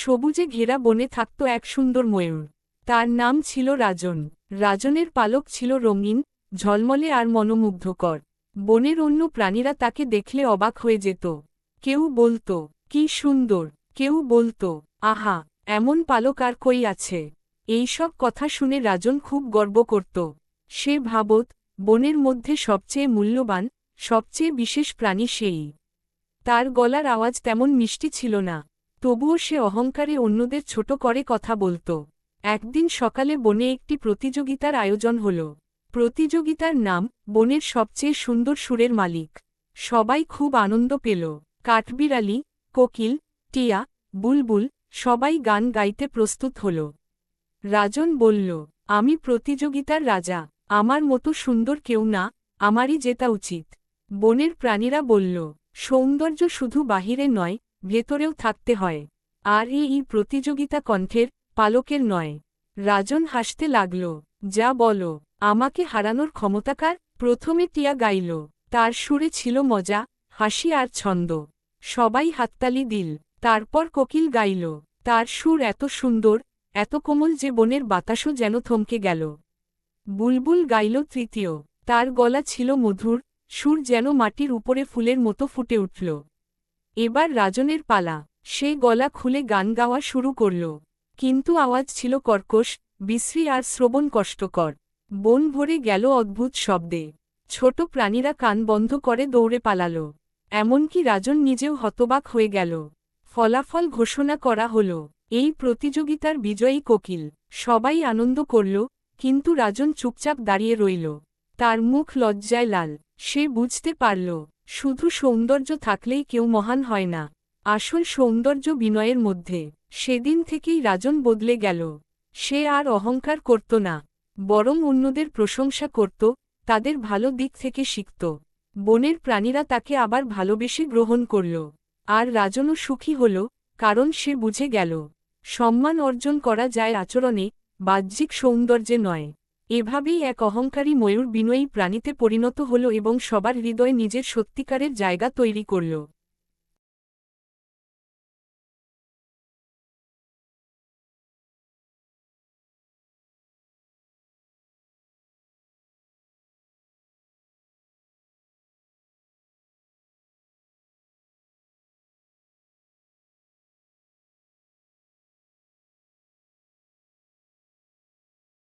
সবুজে ঘেরা বনে থাকত এক সুন্দর ময়ূর। তার নাম ছিল রাজন। রাজনের পালক ছিল রঙিন, ঝলমলে আর মনোমুগ্ধকর। বনের অন্য প্রাণীরা তাকে দেখলে অবাক হয়ে যেত। কেউ বলতো, কি সুন্দর। কেউ বলতো, আহা, এমন পালক আর কই আছে। এইসব কথা শুনে রাজন খুব গর্ব করত। সে ভাবত, বনের মধ্যে সবচেয়ে মূল্যবান, সবচেয়ে বিশেষ প্রাণী সেই। তার গলার আওয়াজ তেমন মিষ্টি ছিল না, তবুও সে অহংকারে অন্যদের ছোট করে কথা বলত। একদিন সকালে বনে একটি প্রতিযোগিতার আয়োজন হল। প্রতিযোগিতার নাম, বনের সবচেয়ে সুন্দর সুরের মালিক। সবাই খুব আনন্দ পেল। কাঠবিড়ালি, কোকিল, টিয়া, বুলবুল সবাই গান গাইতে প্রস্তুত হল। রাজন বলল, আমি প্রতিযোগিতার রাজা, আমার মতো সুন্দর কেউ না, আমারই জেতা উচিত। বনের প্রাণীরা বলল, সৌন্দর্য শুধু বাহিরে নয়, ভেতরেও থাকতে হয়। আর এই প্রতিযোগিতা কণ্ঠের, পালকের নয়। রাজন হাসতে লাগল, যা বলো, আমাকে হারানোর ক্ষমতা কার? প্রথমে টিয়া গাইল। তার সুরে ছিল মজা, হাসি আর ছন্দ। সবাই হাততালি দিল। তারপর কোকিল গাইল। তার সুর এত সুন্দর, এত কোমল যে বনের বাতাসও যেন থমকে গেল। বুলবুল গাইল তৃতীয়। তার গলা ছিল মধুর, সুর যেন মাটির উপরে ফুলের মতো ফুটে উঠল। এবার রাজনের পালা। সে গলা খুলে গান গাওয়া শুরু করল। কিন্তু আওয়াজ ছিল কর্কশ, বিশ্রী আর শ্রবণ কষ্টকর। বন ভরে গেল অদ্ভুত শব্দে। ছোট প্রাণীরা কান বন্ধ করে দৌড়ে পালাল। এমনকি রাজন নিজেও হতবাক হয়ে গেল। ফলাফল ঘোষণা করা হল, এই প্রতিযোগিতার বিজয়ী কোকিল। সবাই আনন্দ করল, কিন্তু রাজন চুপচাপ দাঁড়িয়ে রইল। তার মুখ লজ্জায় লাল। সে বুঝতে পারল, শুধু সৌন্দর্য থাকলেই কেউ মহান হয় না, আসল সৌন্দর্য বিনয়ের মধ্যে। সেদিন থেকেই রাজন বদলে গেল। সে আর অহংকার করত না, বরং অন্যদের প্রশংসা করত, তাদের ভালো দিক থেকে শিখত। বনের প্রাণীরা তাকে আবার ভালোবেসে গ্রহণ করল। আর রাজনও সুখী হল, কারণ সে বুঝে গেল, সম্মান অর্জন করা যায় আচরণে, বাহ্যিক সৌন্দর্যে নয়। এভাবেই এক অহংকারী ময়ূর বিনয়ী প্রাণীতে পরিণত হল এবং সবার হৃদয়ে নিজের সত্যিকারের জায়গা তৈরি করল।